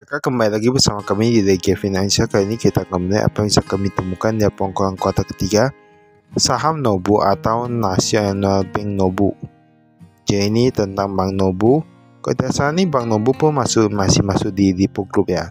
Maka kembali lagi bersama kami di DG Financial. Kali ini kita akan melihat apa yang bisa kami temukan di pengumuman kuartal ketiga saham Nobu atau National Bank Nobu. Jadi ini tentang Bank Nobu. Pada saat ini Bank Nobu pun masih masuk di Lipo Group ya.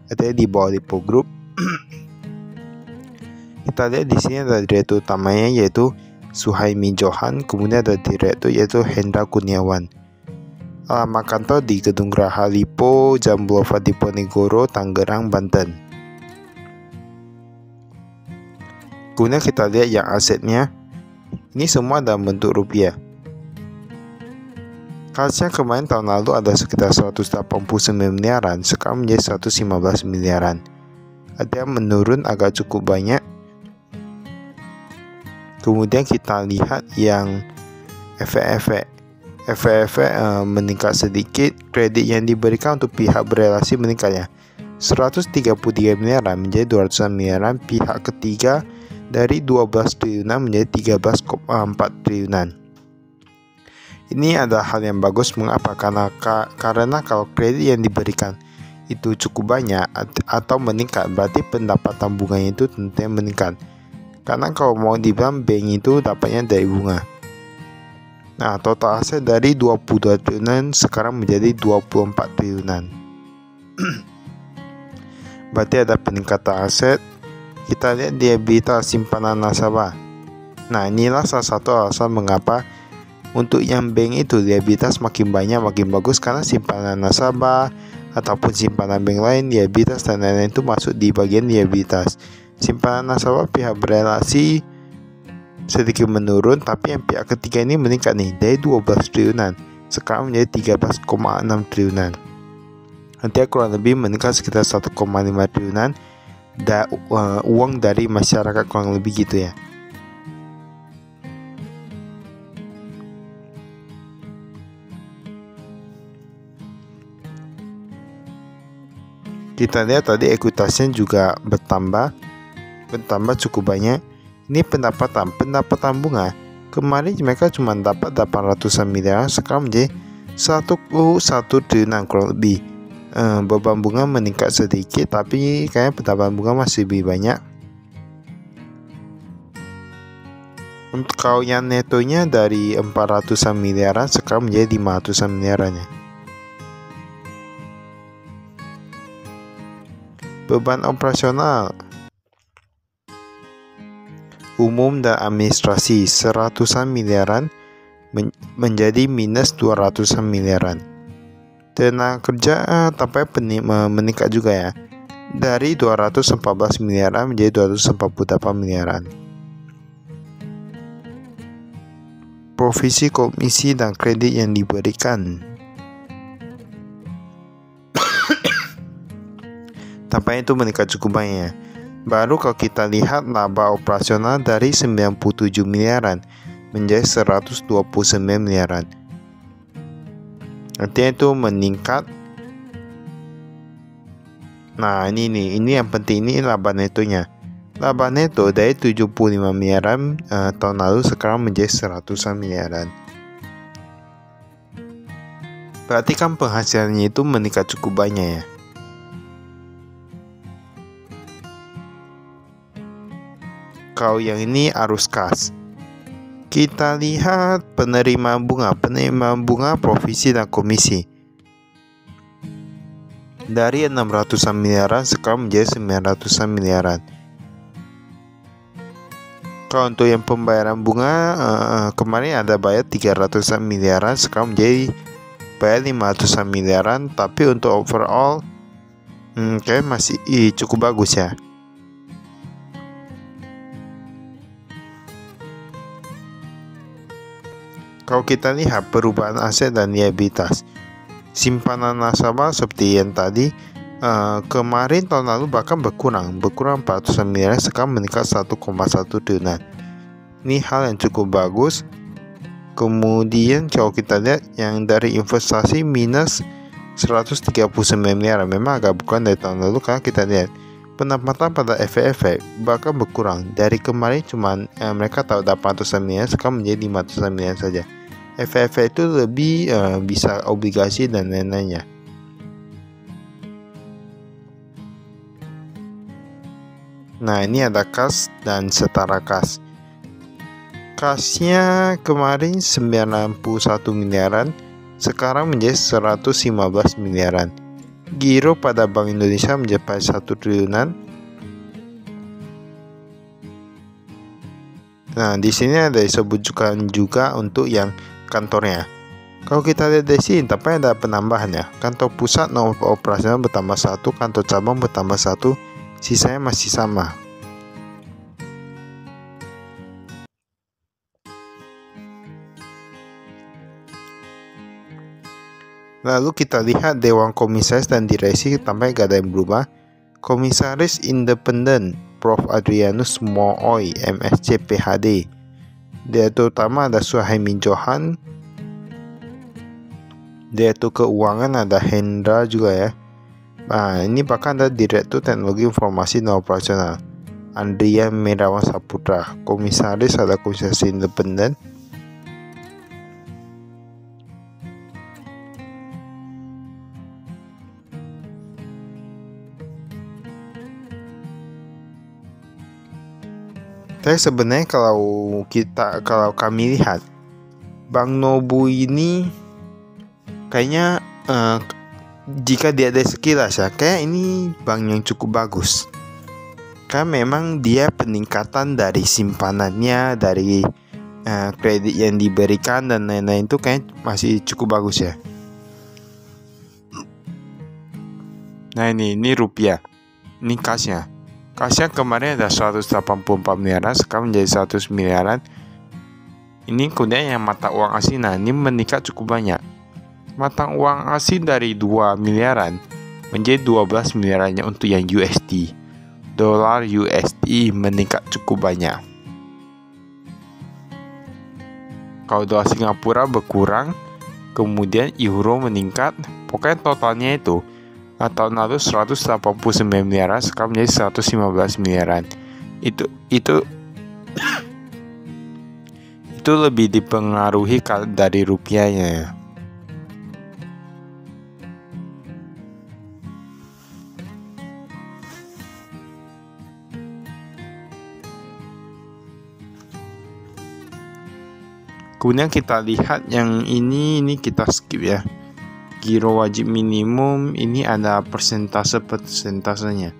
Artinya di bawah Lipo Group. Kita lihat di sini ada direktur utamanya yaitu Suhaimi Johan, kemudian ada direktur yaitu Hendra Kurniawan. Alamat kantor di Gedung Geraha Lipo, Jalan Boulevard Diponegoro, Tangerang, Banten. Kemudian kita lihat yang asetnya. Ini semua dalam bentuk rupiah. Kasnya kemarin tahun lalu ada sekitar 189 miliaran, sekarang menjadi 115 miliaran. Ada menurun agak cukup banyak. Kemudian kita lihat yang efek-efek meningkat sedikit. Kredit yang diberikan untuk pihak berelasi meningkatnya 133 miliaran menjadi 200 miliaran. Pihak ketiga dari 12 triliunan menjadi 13,4 triliunan. Ini adalah hal yang bagus. Mengapa? Karena kalau kredit yang diberikan itu cukup banyak atau meningkat, berarti pendapatan bunganya itu tentunya meningkat. Karena kalau mau dibilang bank itu dapatnya dari bunga. Nah, total aset dari 22 triliunan sekarang menjadi 24 triliunan. Berarti ada peningkatan aset. Kita lihat liabilitas simpanan nasabah. Nah, inilah salah satu alasan mengapa untuk yang bank itu liabilitas makin banyak makin bagus, karena simpanan nasabah ataupun simpanan bank lain, liabilitas dan lain-lain itu masuk di bagian liabilitas. Simpanan nasabah pihak berelasi sedikit menurun, tapi yang pihak ketiga ini meningkat nih dari 12 triliunan sekarang menjadi 13,6 triliunan. Nanti kurang lebih meningkat sekitar 1,5 triliunan uang dari masyarakat, kurang lebih gitu ya. Kita lihat tadi ekuitasnya juga bertambah cukup banyak. Ini pendapatan bunga. Kemarin mereka cuma dapat 800 miliar, sekarang menjadi 1 triliunan kurang lebih. Beban bunga meningkat sedikit, tapi kayaknya pendapatan bunga masih lebih banyak. Untuk kalau yang netonya dari 400 miliaran sekarang menjadi 500 miliaran ya. Beban operasional umum dan administrasi 100-an miliaran menjadi minus 200-an miliaran. Tenaga kerja tampaknya meningkat juga ya, dari 214 miliaran menjadi 248 miliaran. Provisi, komisi dan kredit yang diberikan tampaknya itu meningkat cukup banyak. Baru kalau kita lihat laba operasional dari 97 miliaran menjadi 129 miliaran. Artinya itu meningkat. Nah, ini yang penting, ini laba netonya. Laba neto dari 75 miliaran tahun lalu sekarang menjadi 100 miliaran. Berarti kan penghasilannya itu meningkat cukup banyak ya. Kalau yang ini arus kas. Kita lihat penerimaan bunga provisi dan komisi. Dari 600-an miliaran sekarang menjadi 900-an miliaran. Kalau untuk yang pembayaran bunga, kemarin ada bayar 300-an miliaran, sekarang menjadi bayar 500-an miliaran. Tapi untuk overall kayak masih cukup bagus ya. Kalau kita lihat perubahan aset dan liabilitas, simpanan nasabah seperti yang tadi, kemarin tahun lalu bahkan berkurang 400 miliar, sekarang meningkat 1,1 triliunan. Ini hal yang cukup bagus. Kemudian kalau kita lihat yang dari investasi minus 139 miliar, memang agak bukan dari tahun lalu, karena kita lihat pendapatan pada efek bahkan berkurang. Dari kemarin cuma mereka tahu 800 miliar, sekarang menjadi 500 miliar saja. Efek itu lebih bisa obligasi dan lain-lainnya. Nah, ini ada kas dan setara kas. Kasnya kemarin 91 miliaran, sekarang menjadi 115 miliaran. Giro pada Bank Indonesia mencapai 1 triliunan. Nah, di sini ada disebutkan juga untuk yang kantornya. Kalau kita lihat di sini, tampaknya ada penambahan ya. Kantor pusat nomor operasional bertambah 1, kantor cabang bertambah 1, sisanya masih sama. Lalu kita lihat Dewan Komisaris dan Direksi, tampaknya gak ada yang berubah. Komisaris Independen Prof. Adrianus Mooy, MSc PhD. Direktur Utama ada Suhaimin Johan. Direktur Keuangan ada Hendra juga ya. Nah, ini bahkan ada Direktur Teknologi Informasi dan Operasional Andrian Merawan Saputra. Komisaris ada Komisaris Independen. Tapi sebenarnya kalau kami lihat Bank Nobu ini kayaknya jika dia ada sekilas ya, kayak ini bank yang cukup bagus. Karena memang dia peningkatan dari simpanannya, dari kredit yang diberikan dan lain-lain itu kayak masih cukup bagus ya. Nah, ini rupiah. Ini kasnya. Kasnya kemarin ada 184 miliaran, sekarang menjadi 100 miliaran. Ini kemudian yang mata uang asing, nah ini meningkat cukup banyak. Mata uang asing dari 2 miliaran menjadi 12 miliarannya untuk yang USD. Dolar USD meningkat cukup banyak. Kalau dolar Singapura berkurang, kemudian euro meningkat. Pokoknya totalnya itu tahun lalu 189 miliaran, sekarang menjadi 115 miliaran. Itu lebih dipengaruhi dari rupiahnya ya. Kemudian kita lihat yang ini kita skip ya. Giro wajib minimum ini ada persentasenya.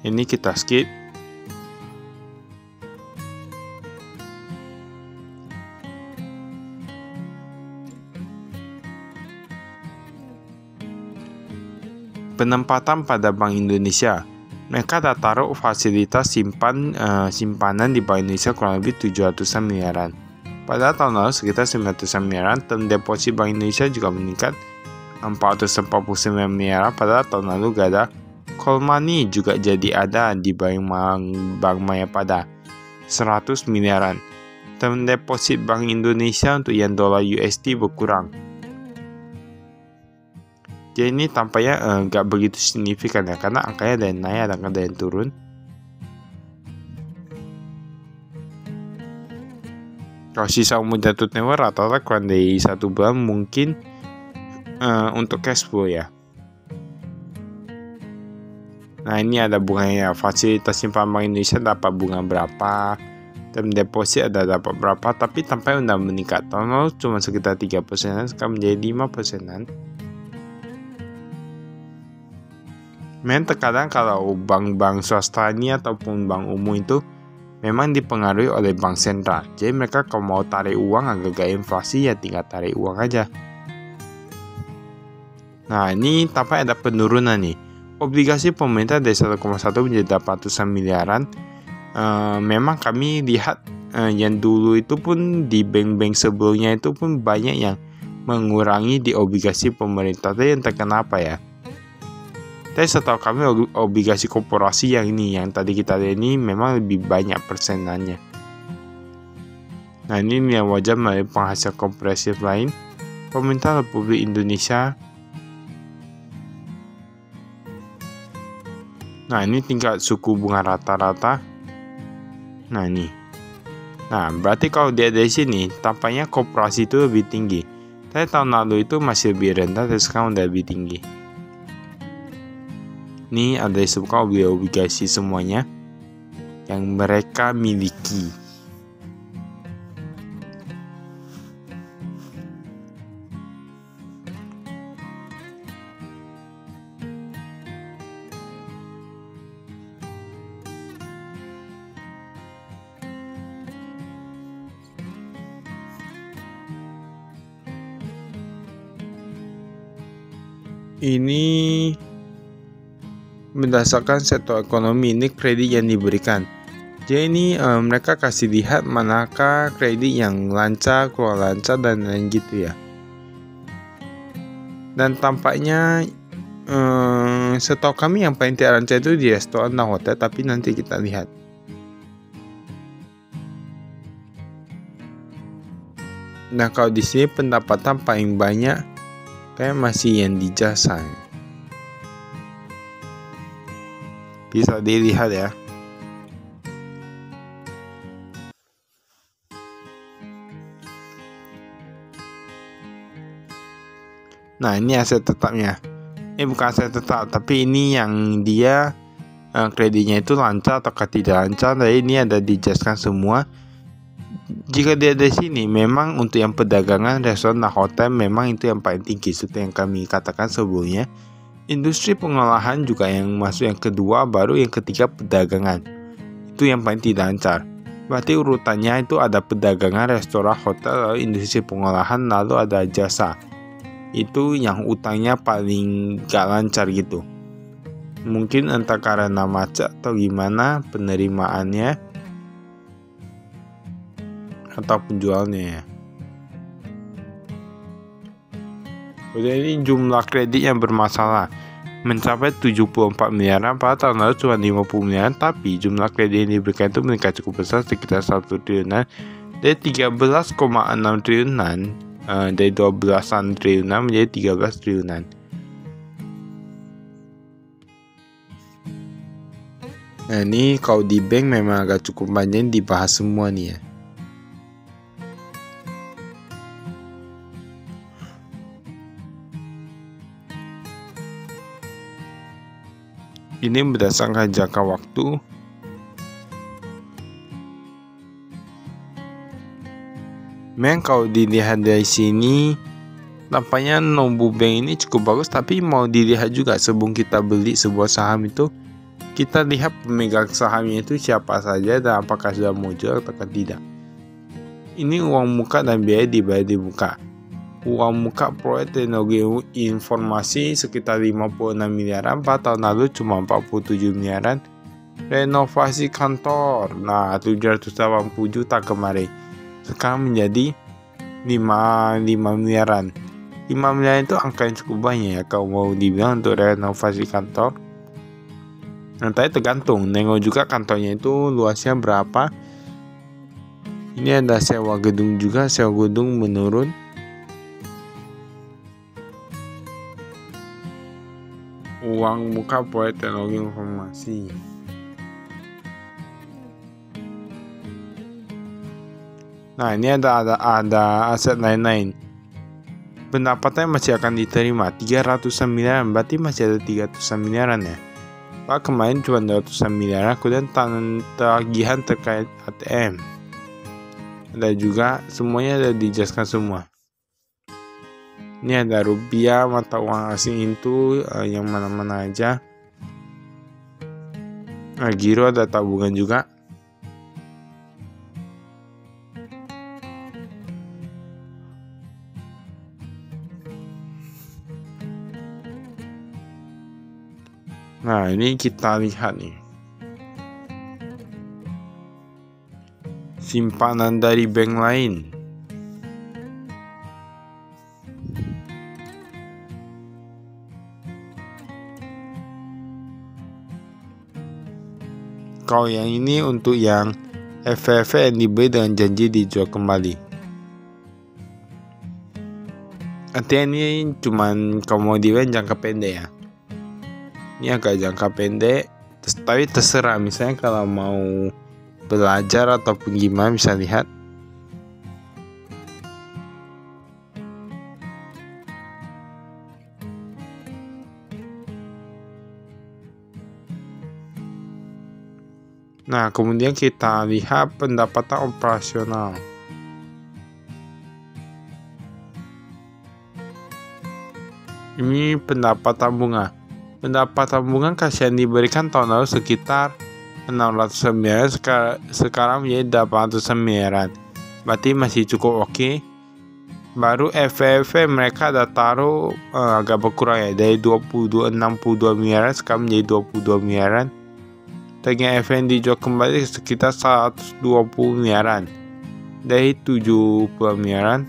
Ini kita skip. Penempatan pada Bank Indonesia. Mereka ada taruh fasilitas simpanan di Bank Indonesia kurang lebih 700-an miliaran. Pada tahun lalu sekitar 900-an miliaran. Term deposit Bank Indonesia juga meningkat 449 miliaran. Pada tahun lalu gak ada. Call money juga jadi ada di Bank Mayapada 100 miliaran. Term deposit Bank Indonesia untuk yang dolar USD berkurang. Jadi ini tampaknya nggak begitu signifikan ya, karena angkanya ada yang naik, ada yang turun. Kalau sisa umur jatuh tempo rata-rata kurang dari 1 bulan mungkin untuk cash flow ya. Nah, ini ada bunganya, fasilitas simpan Bank Indonesia dapat bunga berapa, term deposit ada dapat berapa, tapi tampaknya udah meningkat. Tahun lalu cuma sekitar 3%, sekarang menjadi 5%. Memang terkadang kalau bank-bank swasta ini ataupun bank umum itu memang dipengaruhi oleh bank sentral. Jadi mereka kalau mau tarik uang agak inflasi ya tinggal tarik uang aja. Nah, ini tampaknya ada penurunan nih. Obligasi pemerintah dari 1,1 menjadi 800-an miliaran. Memang kami lihat yang dulu itu pun di bank-bank sebelumnya itu pun banyak yang mengurangi di obligasi pemerintah. Tapi entah kenapa ya. Tapi setahu kami obligasi korporasi yang tadi kita lihat ini memang lebih banyak persenannya. Nah, ini yang wajar melalui penghasilan kompresif lain. Pemerintah Republik Indonesia. Nah, ini tingkat suku bunga rata-rata. Nah, ini. Nah, berarti kalau dia dari sini tampaknya korporasi itu lebih tinggi. Tapi tahun lalu itu masih lebih rendah, dan sekarang udah lebih tinggi. Ini ada disebutkan obligasi semuanya yang mereka miliki. Ini berdasarkan sektor ekonomi, ini kredit yang diberikan. Jadi ini mereka kasih lihat manakah kredit yang lancar, kurang lancar, dan lain gitu ya. Dan tampaknya setahu kami yang paling tidak lancar itu di restoran dan hotel, tapi nanti kita lihat. Nah, kalau di sini pendapatan paling banyak kayak masih yang di jasa. Bisa dilihat ya. Nah, ini aset tetapnya. Ini bukan aset tetap, tapi ini yang dia kreditnya itu lancar atau tidak lancar. Jadi ini ada dijelaskan semua. Jika dia di sini, memang untuk yang perdagangan, restoran, dan hotel memang itu yang paling tinggi. Seperti yang kami katakan sebelumnya. Industri pengolahan juga yang masuk yang kedua, baru yang ketiga perdagangan. Itu yang paling tidak lancar. Berarti urutannya itu ada perdagangan, restoran, hotel, lalu industri pengolahan, lalu ada jasa. Itu yang utangnya paling gak lancar gitu. Mungkin entah karena macet atau gimana penerimaannya atau penjualnya ya. Kemudian ini jumlah kredit yang bermasalah mencapai 74 miliaran, pada tahun lalu cuma 50 miliaran, tapi jumlah kredit yang diberikan itu meningkat cukup besar, sekitar 1 triliunan dari 13,6 triliunan, dari 12-an triliunan menjadi 13 triliunan. Nah, ini kalau di bank memang agak cukup panjang dibahas semua nih ya. Ini berdasarkan jangka waktu. Memang kalau dilihat dari sini, tampaknya Nobu Bank ini cukup bagus. Tapi mau dilihat juga sebelum kita beli sebuah saham itu, kita lihat pemegang sahamnya itu siapa saja dan apakah sudah muncul atau tidak. Ini uang muka dan biaya dibayar di muka. Uang muka proyek teknologi informasi sekitar 56 miliaran, pada tahun lalu cuma 47 miliaran. Renovasi kantor, nah 780 juta kemarin, sekarang menjadi 5 miliaran. 5 miliaran itu angka yang cukup banyak ya kalau mau dibilang untuk renovasi kantor. Nanti tergantung, nengok juga kantornya itu luasnya berapa. Ini ada sewa gedung juga, sewa gedung menurun. Uang muka proyek teknologi informasi. Nah, ini ada aset lain-lain. Pendapatnya masih akan diterima 300-an miliaran, berarti masih ada 300-an miliaran ya. Pak kemarin cuma 200-an miliaran, kemudian tagihan terkait ATM. Ada juga, semuanya ada dijelaskan semua. Ini ada rupiah, mata uang asing itu yang mana-mana aja. Nah, giro ada tabungan juga. Nah, ini kita lihat nih. Simpanan dari bank lain. Kalau yang ini untuk yang FVF yang dibeli dengan janji dijual kembali. Artinya ini cuman kemudian jangka pendek ya. Ini agak jangka pendek, tapi terserah. Misalnya kalau mau belajar ataupun gimana bisa lihat. Nah, kemudian kita lihat pendapatan operasional. Ini pendapatan bunga. Pendapatan bunga kas yang diberikan tahun lalu sekitar 609, sekarang menjadi 809. Berarti masih cukup oke. Baru FFV mereka ada taruh agak berkurang ya, dari 62 miliaran sekarang menjadi 22 miliaran. Dengan FN dijual kembali sekitar 120 miliaran dari 70 miliaran.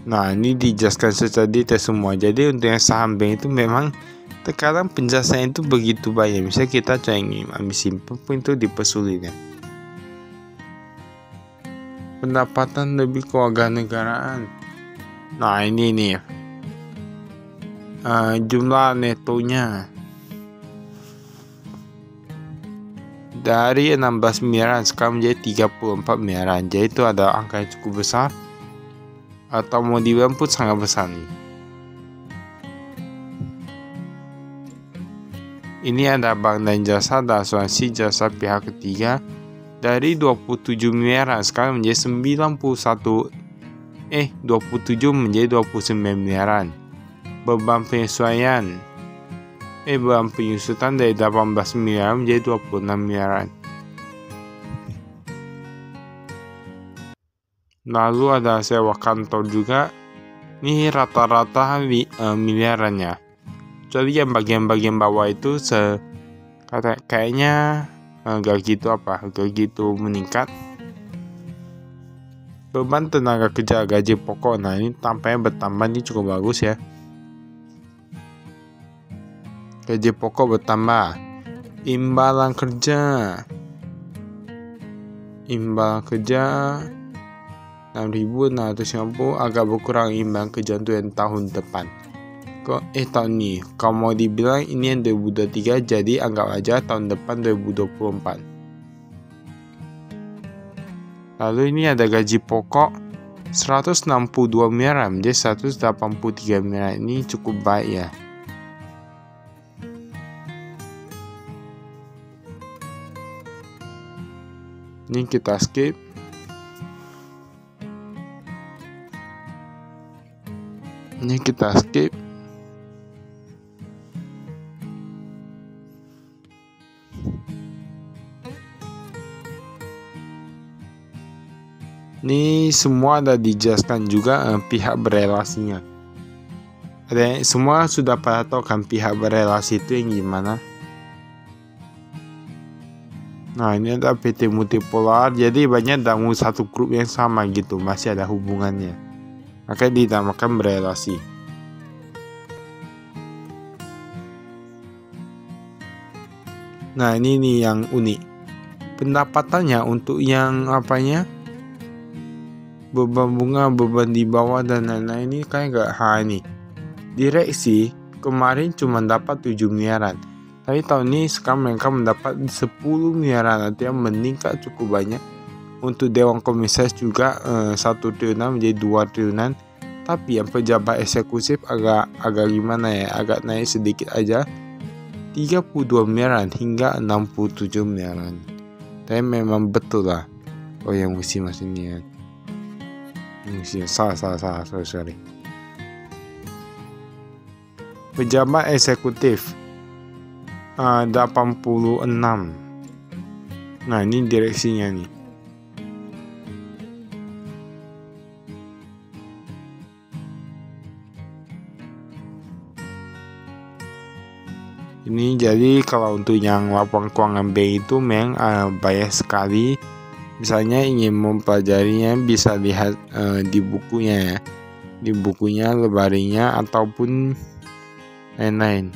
Nah, ini dijelaskan secara detail semua. Jadi untuk yang saham bank itu memang terkadang penjelasan itu begitu banyak. Misalnya kita ingin ambil simpel pun itu dipersulit ya. Pendapatan lebih kewarganegaraan. Nah, ini nih. Jumlah netonya dari 16 miliaran sekarang menjadi 34 miliaran. Jadi itu ada angka yang cukup besar, atau mau dibilang pun sangat besar nih. Ini ada bank dan jasa dan asuransi jasa pihak ketiga dari 27 miliaran sekarang menjadi 27 menjadi 29 miliaran. Beban penyesuaian beban penyusutan dari 18 miliar menjadi 26 miliaran. Lalu ada sewa kantor juga. Ini rata-rata miliarannya. Jadi yang bagian-bagian bawah itu kayaknya gak gitu meningkat. Beban tenaga kerja gaji pokok, nah ini tampaknya bertambah, ini cukup bagus ya. Gaji pokok bertambah. Imbalan kerja 6.650 agak berkurang imbalan kerja untuk yang tahun depan. Tahun ini kalau mau dibilang ini yang 2023, jadi anggap aja tahun depan 2024. Lalu ini ada gaji pokok 162 miliar menjadi 183 miliar. Ini cukup baik ya. Ini kita skip. Ini semua ada dijelaskan juga pihak berelasinya. Semua sudah pada tahu kan pihak berelasi itu yang gimana. Nah, ini ada PT Multipolar, jadi banyak dalam satu grup yang sama gitu, masih ada hubungannya. Makanya dinamakan berelasi. Nah, ini nih yang unik. Pendapatannya untuk yang beban bunga, beban di bawah dan lain-lain ini kayak ini. Direksi kemarin cuma dapat 7 miliaran. Tapi tahun ini sekarang mereka mendapat 10 miliaran, artinya meningkat cukup banyak. Untuk Dewan Komisaris juga 1 triliunan menjadi 2 triliunan. Tapi yang pejabat eksekutif agak agak naik sedikit aja, 32 miliaran hingga 67 miliaran. Tapi memang betul lah. Oh, yang mesti maksudnya sorry. Pejabat eksekutif 86. Nah, ini direksinya nih. Ini jadi kalau untuk yang laporan keuangan bank itu memang banyak sekali. Misalnya ingin mempelajarinya bisa lihat di bukunya ya. Di bukunya, lemarinya ataupun lain-lain.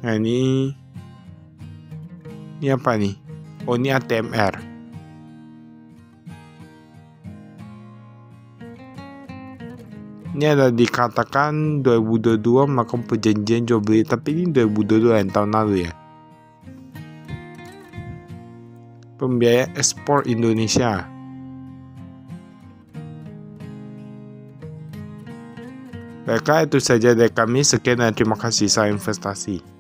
Nah, ini apa nih? Oh, ini ATMR. Ini ada dikatakan 2022 melakukan perjanjian jual beli, tapi ini 2022 yang tahun lalu ya. pembiayaan ekspor Indonesia. Baiklah, itu saja dari kami. Sekian dan terima kasih. Salam investasi.